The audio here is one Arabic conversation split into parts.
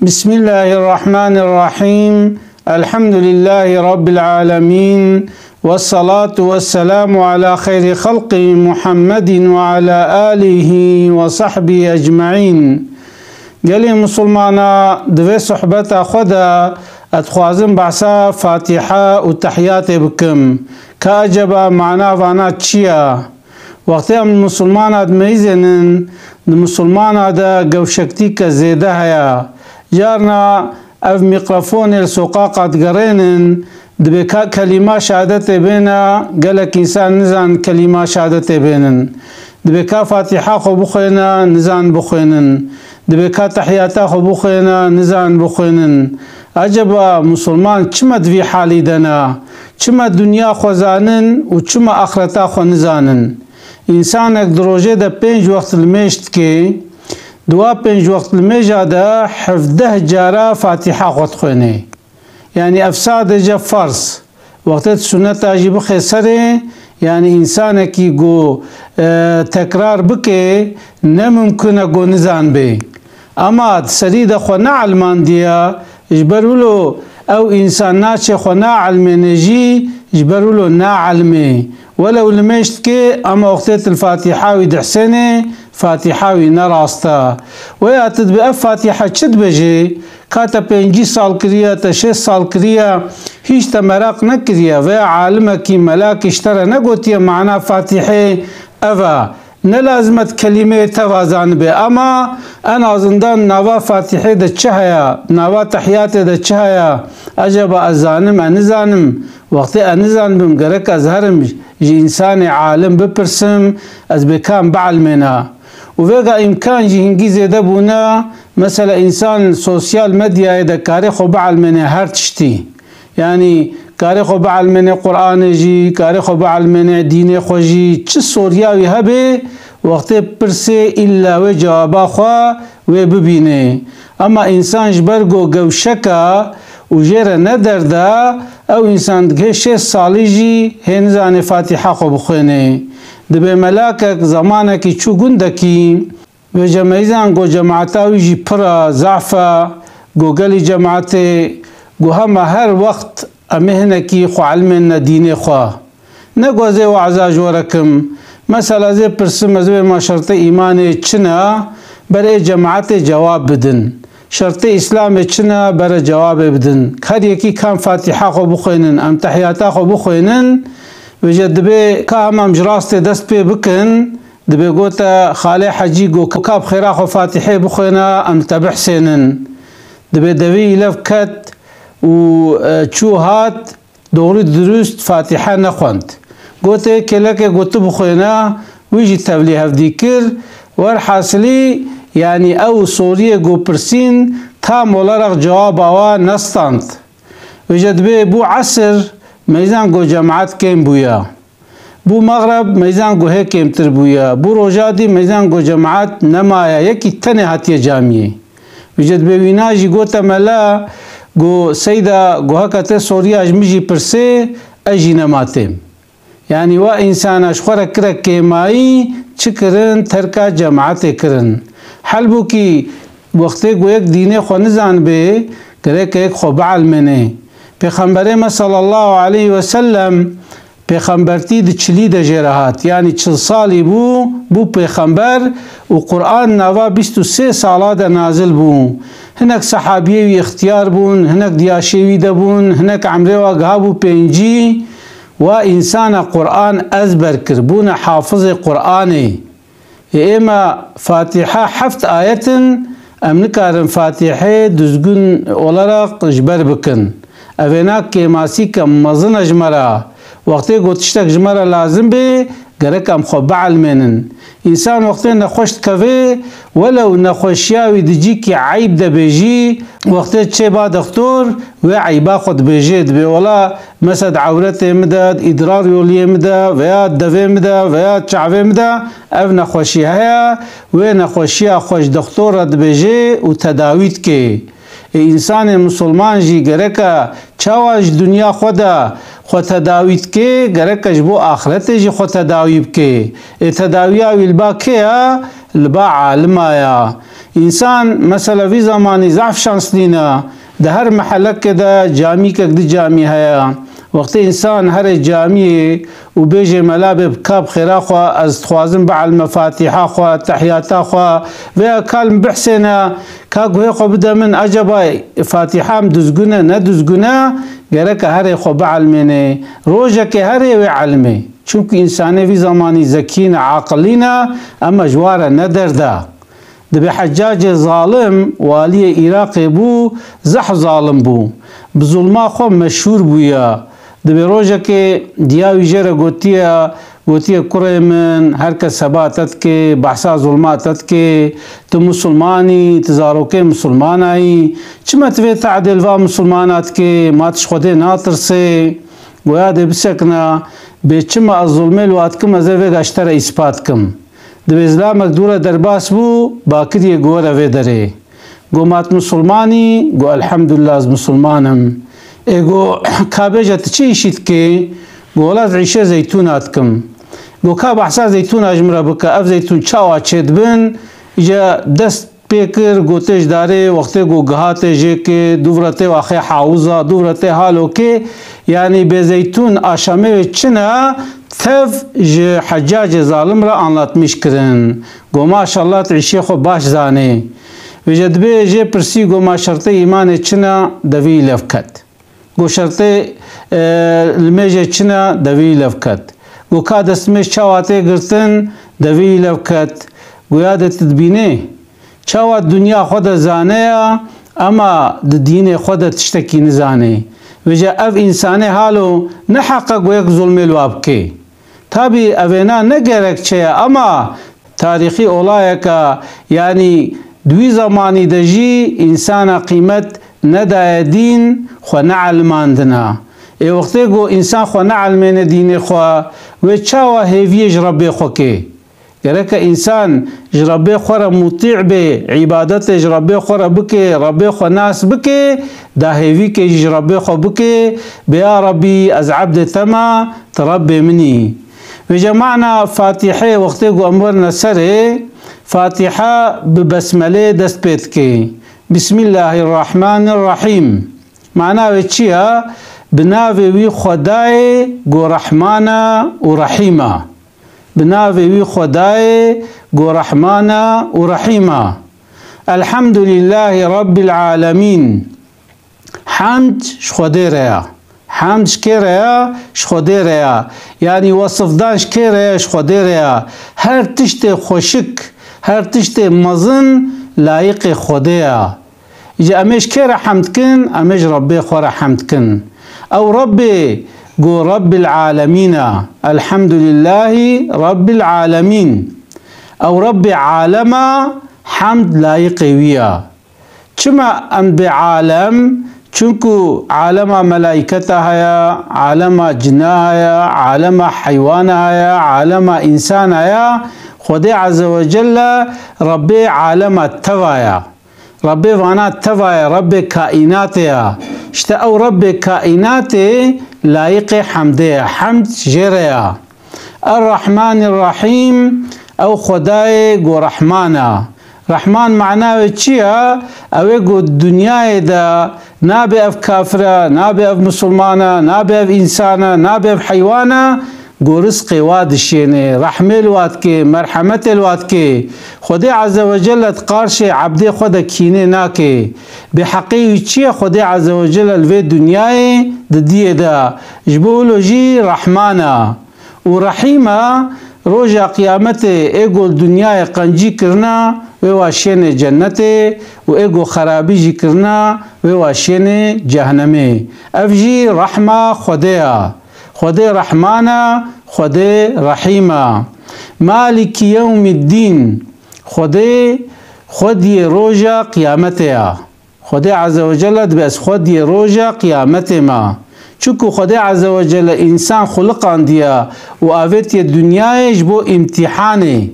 بسم الله الرحمن الرحيم. الحمد لله رب العالمين، والصلاة والسلام على خير خلق محمد وعلى آله وصحبه أجمعين. قالي مسلمانا دوي صحبت خدا اتخوازم بحثا فاتحة وتحيات بكم كأجبا معنا وانا تشيا وقتی مسلمان ادمیزنن مسلمان دا گوشکتی که زیده هیا جارنا اف میکروفون السقاقات قرينن دبكا كلمة شهادت بينا قالك إنسان نزان كلمة شهادت بينن دبكا فاتحة خو بخينا نزان بخينن دبكا تحياتا خو بخينا نزان بخينن. عجبا مسلمان چما دوی حالی دنا چما دنیا خو زانن و چما آخرتا خو نزانن. انسان اک دروجه دا 5 وقت المشت که دوا 5 وقت المجا دا 17 جارا فاتحة خود خوینه، يعني افساد جا فرض وقت سنت عجیب خسره، يعني انسان کی گو تکرار بکه نممکنه گو نزان بی اما سرید خو نعلمان دیا اجبرولو او انسان ناچه خو نعلمنجی اجبرولو نعلمه ولو لمشت كي اما وقتت الفاتحة ويدحسنه فاتحة ونراستا وياتد بأف فاتحة چد بجي كاتا 5 سال كريا تا 6 سال كريا هيش تمراق نكريا ويا عالمه كي ملاك اشترى نقوتيا معنا فاتحة افا نلازمت كلمة توازان بي اما انا زندان نوا فاتحة دا چهيا نوا تحيات دا چهيا اجب ازانم انزانم وقتی انزان بم گرک ازهرم جي انسان عالم بپرسم از بكام بعلمنا وفيقا امكان جي هنگي زيده بونا مثلا انسان سوسيال ميديا دا كاري خو بعلمنا هر تشتي، يعني كاري خو بعلمنا قرآن جي كاري خو بعلمنا دين خو جي چه سورياوي هبه وقتی پرسه الا و جوابا خوا و ببینه. اما انسان جبرگو گوشکا و جيره ندر دا او انسان دگه 6 سالی جی هنزان فاتحة خو بخوینه دبه ملاکک زمانکی چو گندکی و جمعیزان گو جماعتاوی جی پرا ضعفا گو گلی جماعته گو همه هر وقت امهنکی خو علمنا دین خوا نگو زی وعزا جورکم مثلا زی پرسم ازوی ما شرط ایمان چنا برای جماعت جواب بدن، شرط اسلام چنا برای جواب بدن، هر یکی کام فاتحه خو بخوینن ام تحیاتا خو بخوینن و جدبه که هم جراست دست پی بکن دبه گوتا خاله حجی گو کاب خیرا خو فاتحه بخوینا ام تبحسینن دبه دوی لف کت و چو هات دوری درست فاتحه نخوند گوته کلک گوتو بخوینا ویجی تبلیه هفدی کر ور حاصلی يعني او سوريا جو برسين تام ولرق جواب آوا نستاند وجد بي بو عصر ميزان جو جماعات كيم بويا بو مغرب ميزان جو هيك كيم تر بويا بو روجادي ميزان جو جماعات نمايا يكي تنه هاتيه جامعه وجد بي ويناجي جو تملا جو سيدا جو هكته سوريا اجمجي برسي اجي نماتم، يعني وا انسان اشخور كرك كيماي چكرن تركا جماعت کرن حلبو کی وقتی گو یک دین خو نزان به گره که یک خو بعلمنه. پیغمبر ما صلی الله علیه و سلم پیغمبرتی د چلی د جرهات، يعني 40 سالی بو پیغمبر و قرآن نوا 23 سالا د نازل بو. هناك صحابیه اختیار بون، هناك دیاشوی دبون، هناك عمره و گهابو پنجی و انسان قرآن ازبر کربون حافظ قرآنی. اما فاتحة حفت آية ام نكارن فاتحة دزگون ولرق جبر بکن اویناک که ماسی کم مزن جمرا وقتی گوتشتک جمرا لازم به گرک ام خو بعلمنن. انسان وقتی نخوشت کوه ولو نخوشیاوی دجی که عیب ده بیجی وقتی چه با دکتور و عیبا خود بیجید بی ولا مسد عورت مدد ادرار یولی مدد و یا دوی مدد و یا چعوی مدد او نخوشی هیا و نخوشی خوش دکتور رد بیجی و تداوید که انسان مسلمان جی گرکا چاواش دنیا خدا خود تداوید که گرکش بو آخرت جی خود تداویب که تداویا ویلبا که لبا عالم آیا انسان مثلا في زماني ضعف شانس لينا ده هر محلك كده جامي كده جامي هيا وقت انسان هر جامي وبيجي ملابب كاب خيراخوا از خوازن بع المفاتيح خوا تحيات خوا و كلم بحسنا كاغوي خو بدا من اجبا فاتحه دزغنا ندزغنا غيرك هر خو بعلمنه روجك هر وعلمي چونك انسان في زماني زكين عاقلين اما جوار ندردا دبي حجاج ظالم والي عراق بو زح ظالم بو بظلما خو مشهور بويا دبي روجك دياوي جرا گوتیا کره من هر کس ثباتت که بحثا ظلماتت که تو مسلمانی تزاروکه مسلمانایی چما توی تعدیل و مسلمانات که ماتش خوده ناترسه گویا ده بسکنا به چما از ظلمه لوات کم از اوه گشتر اثبات کم دو اسلامک دوره درباس بو باکری گوره وی داره گو مات مسلمانی گو الحمدلله از مسلمانم گو کابه جت چی ایشید که گولاد عیشه زیتونات کم گو که بحثا زیتون اجمره بکه اف زیتون چاوا چید بن ایجا دست پیکر گوتش داره وقتی گو گهاته جه که دورته واخی حاوزا دورته حالو که یعنی به زیتون آشامه چنه تف جه حجاج ظالم را انلاتمیش کرن گو ماشالله عیشه خو باش زانه و جدبه جه پرسی گو ما شرطه ایمان چنه دوی لفکت گو شرطه الميجة چنا دوی لفکت گو که دستمش چاواته گرتن دوی لفکت گو یاد تدبینه چاوات دنیا خود زانه اما دین خود تشتکی نزانه و جا اف انسانه حالو نحقق گو یک ظلم الواب که تابی اوینا نگرک چه اما تاریخی اولای که یعنی دوی زمانی دجی انسان قیمت ندای دین خو نعلماندنا ای وقتی گو انسان خو نعلمین دین خو و چاوا هیوی جربه خو که گرک انسان جربه خو را مطیع به عبادت جربه خو را بکه ربه خو ناس بکه دا هیوی که جربه خو بکه بیا ربی از عبد تما تربی منی و جمعنا فاتحه وقتی گو امرنا سره فاتحه ببسمله دست بید که بسم الله الرحمن الرحیم معناه چیه؟ بناوی وی خدای گو رحمانه و رحیمه بناوی وی خدای گو رحمانه و رحیمه الحمد لله رب العالمین حمد شخوده ریا حمد شکر ریا شخوده ریا یعنی وصف دان شکر ریا شخوده ریا هر تشت خوشک هر تشت مزن لایق خدایا اجا امیش که را حمد کن امیش ربی خو را حمد کن او ربی گو رب العالمین الحمد لله رب العالمین او رب عالم حمد لایق ویا چما ام بعالم چونکو عالم ملائکتا هیا عالم جنا هیا عالم حیوان هیا عالم انسان هیا خدای عز وجل رب عالم التوایا رب وانا التوایا رب کائناتیا اشتا او رب کائنات لایق حمده حمد جریا الرحمن الرحیم او خدای گو رحمانا رحمان معناه چیه؟ اوه گو دنیای دا نابه اف کافره نابه اف مسلمانه نابه اف انسانه نابه اف حیوانه گو رزق واد شینه رحمه الواد که مرحمت الواد که خدای عز وجل قارش عبد خود کینه ناکه به حقیقی چیه خدای عز وجل الوی دنیای دیه دا جبولو جی رحمانه و رحیمه روز قیامت ایگو دنیای قنجی کرنا و واشین جنت و ایگو خرابی جی کرنا و واشین جهنمه افجی رحمه خدایا خدای رحمانا خدای رحیما مالک یوم الدین خدای روز قیامتیا خدای عز وجل بس خدای روز قیامت ما چونکو خدای عز وجل انسان خلقان دیا و آویت دنیایش بو امتحانه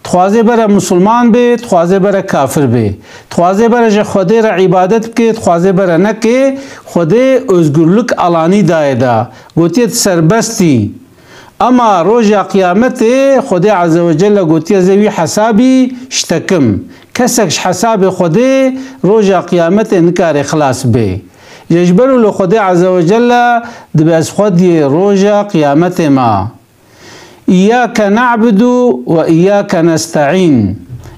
تخوازه بره مسلمان به تخوازه بره کافر به تخوازه بره خدای را عبادت بکه تخوازه بره نکه خدای ازگرلک علانی دایده گوتیت سربستی اما روز قیامت خدای عز وجل گوتیت زوی حسابی شتکم کسکش حساب خوده روژا قیامت انکار اخلاص بی یجبرو لخوده عز وجل دبی از خودی روژا قیامت ما ایاک نعبد و ایاک نستعین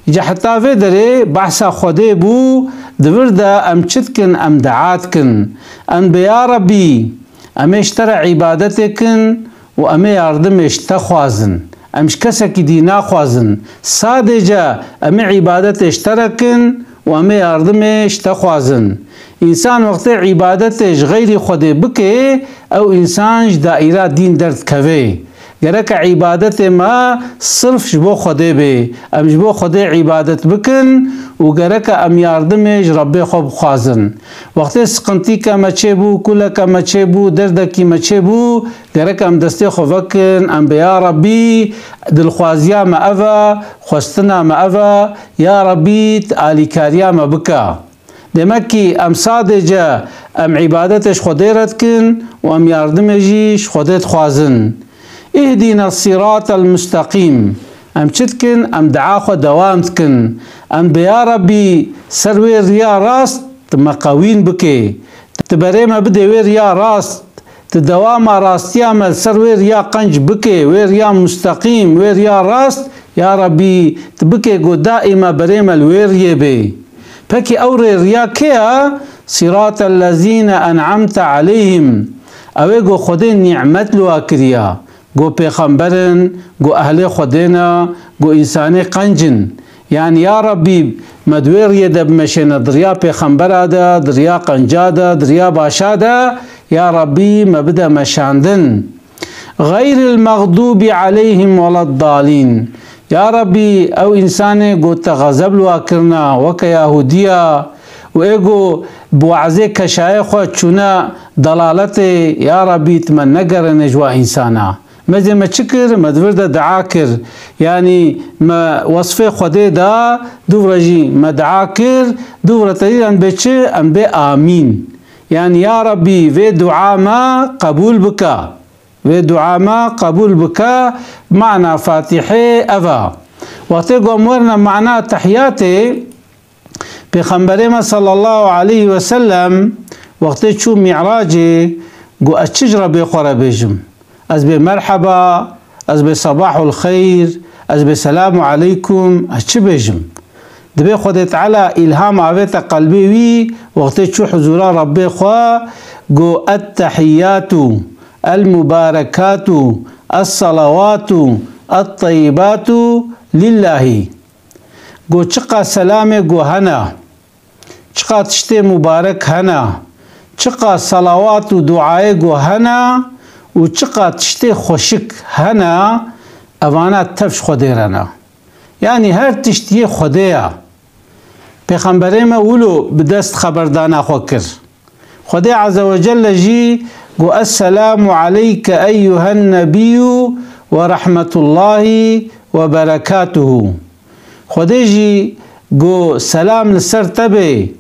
جا حتی في دري بحثا خوده بو دوردا ام چتكن ام دعاتكن ام بيا ربي ام اشترى عبادتكن و ام ياردم اشتخوازن امش كسك دينا خوازن صادجا ام عبادت اشتركن و ام ياردم اشتخوازن انسان وقت عبادتش غير خوده بكي او انسان دائرة دين درد كوي گرک عبادت ما صرف جبو خوده بی ام جبو خوده عبادت بکن و گرک ام یاردمش رب خوب خوازن وقتی سقنتی که مچه بو کل که مچه بو درد که مچه بو گرک ام دسته خوبکن ام بیا ربی دلخوازیا ما اوه خوستنا ما اوه یا ربی آلی کاریا ما بکا دمکی ام صادجا ام عبادتش خوده رد کن و ام یاردمجیش خوده خوازن اهدنا الصراط المستقيم ام چتكن ام دعاخو دوامتكن ام بيا ربي سروي ريا راست مقاوين بكي تبريما بدي وير يا راست تدواما راستيا مل سروي ريا قنج بكي وير يا مستقيم وير يا راست يا ربي تبكي قو دائما بريما الوير يبي بكي اوري ريا كيا صراط الذين انعمت عليهم اوه خودين نعمت لو اكريا گو پیغمبرن گو اهل خودنا گو انسان قنجن يعني يا ربي مدوير يدب مشينا دريا پیغمبر دا دريا قنجا دا دريا باشا دا يا ربي مبدا مشاندن غير المغضوب عليهم ولا الضالين يا ربي او انسان گو تغضب لو کرنا وك يهوديا و ايگو بوعزه کشای خود چونه ضلالت يا ربي تمنى نجوا انسانا مزه ما چکر مدور دا دعا کر يعني ما وصفه خوده دا دورجي ما دعا کر دور تريد ان بچه ان بي آمين يعني يا ربي في دعا ما قبول بكا في دعا ما قبول بكا معنى فاتحه افا وقت قمورنا معنى تحياتي پیغمبر صلى الله عليه وسلم وقت شو معراجي قو الشجرة بيخورا بيجم از به مرحبا از به صباح الخير از به سلام عليكم اچ بيجم دبي خود تعالى الهام عويت قلبي وي وقت شو حضور ربي خوا قو التحيات المباركات الصلوات الطيبات لله قو چقا سلام قو هنا چقا تشتي مبارك هنا چقا صلوات دعاء قو هنا و چقا تشتي خوشك هنا اوانا تفش خوديرنا يعني هر تشتي خوديا پیغمبر ما ولو بدست خبردانا خوكر خدي عز وجل جي قو السلام عليك أيها النبي ورحمة الله وبركاته خدي جي قو سلام لسر تبي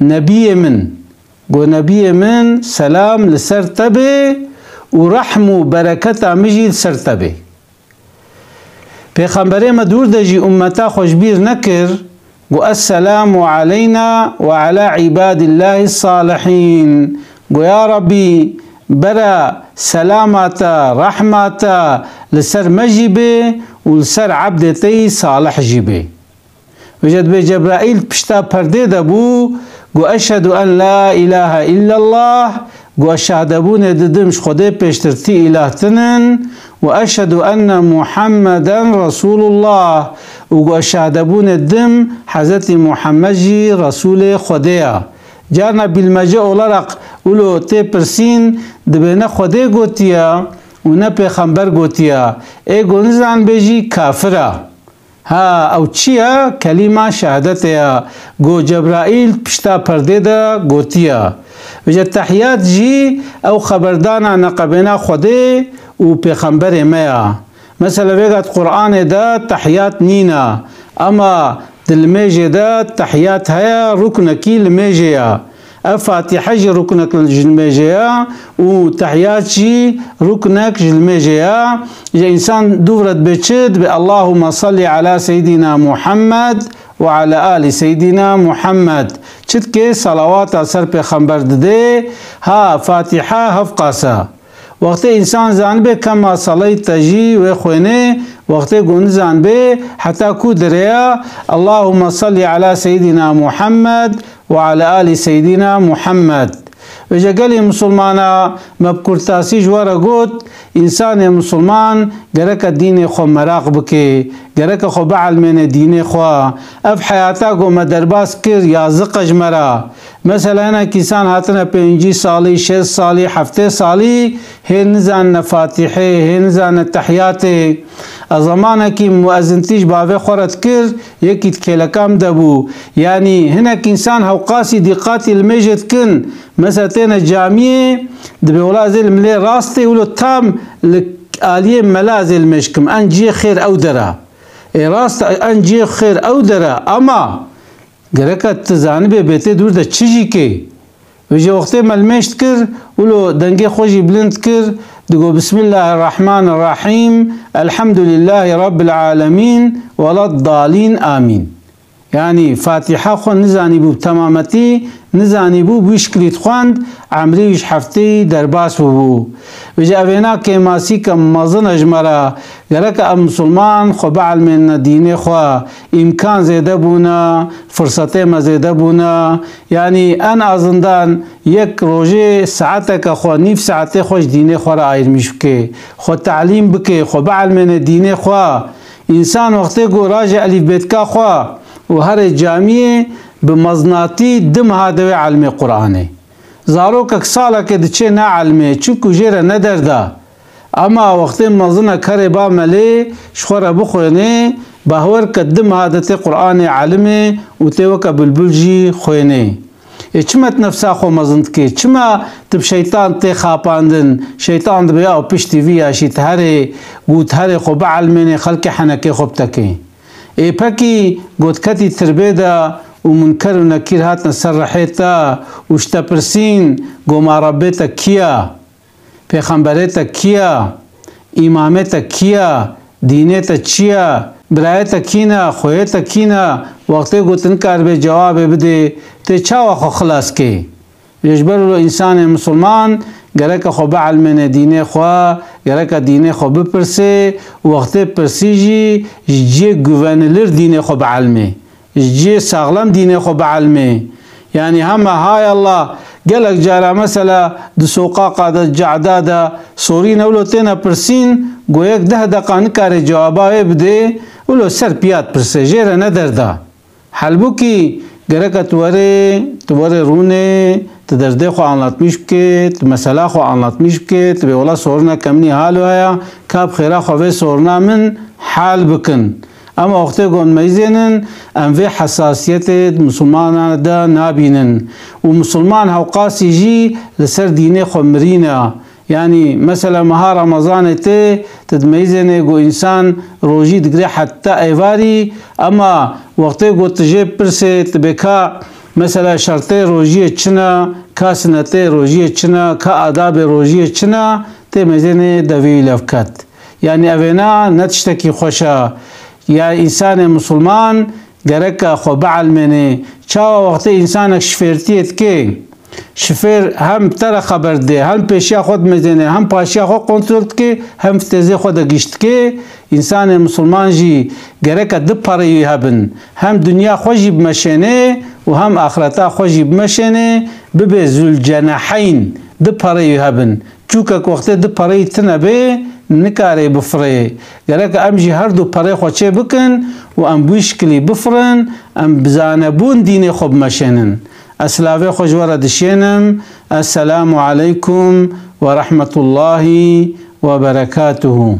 نبي من قو نبي من سلام لسر تبي ورحم بركة مجي سرتبه پیغمبر ما دور دجي امتا خوشبير نكر قو السلام علينا وعلى عباد الله الصالحين قو يا ربي برا سلامتا رحمتا لسر مجيبه ولسر عبدتي صالح جيبه وجد بجبرائيل بشتا پرده دبو قو أشهد أن لا إله إلا الله قو أشهد أبون ددمش خده بشترتي إله تنن وأشهد أن محمدا رسول الله وقو أشهد أبون الدم حضرت محمد جي رسول خده جارنا بالمجاء ولرق ولو تي برسين دبنا خده قوتيا ونا پیغمبر قوتيا اي قو نزعن بيجي كافرة ها او چيا كلمة شهادتها قو جبرائيل پشتا پرده دا قوتيا وجه تحيات جي او خبردانا نقبنا خوده و پیغمبر ميا مثلا وقت قرآن دا تحيات نينا اما دلميجي دا تحيات هيا ركنكي الميجيا فاتحة جي ركنك الميجيا و تحيات جي ركنك الميجيا جي انسان دورت بچد اللهم صل على سيدنا محمد وعلى آل سيدنا محمد چت کے صلوات اثر پیغمبر دے ها فاتحه هفقاسا وقت انسان زانبه کما صلی تجی و خوینه وقت گون زانبه حتی کو دریا اللهم صل على سيدنا محمد وعلى آل سيدنا محمد وجا قال مسلمانا مبكورتاسي جوارا قوت انسان مسلمان گرک دین خو مراق بکه گرک خو بعلمین دین خو اف حیاتا گو مدرباس کر یازق اجمرا مثلا کسان هاتنا 5 سالی 6 سالی 7 سالی هنزان فاتحه هنزان تحیات زمانه کی مؤذن تیج باوی خورت کر یکی تکلکام دبو یعنی هناك انسان هوقاسي دقات المجد كن مثلا تينا جامعه دبولا زي الملي راستي ولو تام آلية ملازل مشكم أنجي خير أو درا راست أنجي خير أو درا أما قرأت تزانبه بيتي دور دا چجي كي وجه وقتي ملمشت كر ولو دنگي خوشي بلند كر دقو بسم الله الرحمن الرحيم الحمد لله رب العالمين ولا الضالين آمين يعني فاتحة خو نزاني بو تمامتي نزاني بو بشكليت خواند عمريش حفتي درباس بو وجا اوينا كماسي كم مزن اجمرا غرك ام مسلمان خو بعل من دين خو امكان زيده بونا فرصته مزيده بونا يعني انا ازندان يك روجي ساعتك خو نيف ساعته خوش دين خو را اير مشكي خو تعليم بك خو بعل من دين خو انسان وقته گو راجع الف بيت کا خو وهر جامعه بمزناتی دم هادوی علم قرآنه زارو که سالا که دچه نه علمه چونکو جیره ندرده اما وقتی مزنه کره با ملی شخوره بخوینه بهور که دم هادت قرآن علمه و تیوه که بلبل جی خوینه چمت نفسا خو مزند که چما تب شیطان تی خاپاندن شیطان دبیا و پشتی ویا شیط هره گوت هره خو بعلمه خلق حنکه خوب تکه ای پکی گوتکتی تربیده ومنكر ونكير هاتنا سرحيتا وشتبرسين قوما ربيتا كيا پیغمبريتا كيا امامتا كيا دينيتا چيا برايتا كينا خويتا كينا وقتی گوتن کار به جواب بده ته چا خو خلاص کی يجبر الانسان مسلمان گرک خو بعلم دین خو گرک دین خو بپرسه وقتی پرسیجی جي گوونلر دین خو بعلمه جي ساغلم دين خو بعلمه يعني هما هاي الله قالك جارا مثلا د سوقاقه د جعداده سورين ولو تينا برسين گويك ده دقان کار جوابه بده ولو سر پیات پرسجره ندرده حلبوكي گرك توره رونه تدرده خو anlatmış ki mesela خو anlatmış ki ve ola soruna kemni halu haya kab khira خو ve soruna min hal bıkın اما وقتی گون میزنن ام في حساسیت مسلمان دا نابینن و مسلمان هوقاسی جی لسر دین خمرینا يعني مثلا مها رمضان تدميزنه جو انسان روجي دغري حتى ايواري اما وقتی گو تجيب برسه تبكا مثلا شرطه روجي چنا كاسنته روجي چنا كآداب روجي چنا تميزنه دوي لفكت يعني اوينا نتشتكي خوشا یا انسان مسلمان گرک خو بعلمنه چا وقت انسان شفرتیت که شفر هم تر خبر ده هم پیشیا خود میزنه هم پاشیا خود کنترل که هم فتزه خود گشت که انسان مسلمان جی گرک د پاره هبن هم دنیا خوشی بمشنه و هم آخرتا خوشی بمشنه ببه ذل جناحین د پاره هبن چوکه وقت د پاره تنبه نکاری بفره گرک امجی هر دو پره خوچه بکن و ام بوشکلی بفرن ام بزانبون دین خوب مشنن اسلاوه خوشوار دشینم السلام علیکم و رحمت الله و برکاته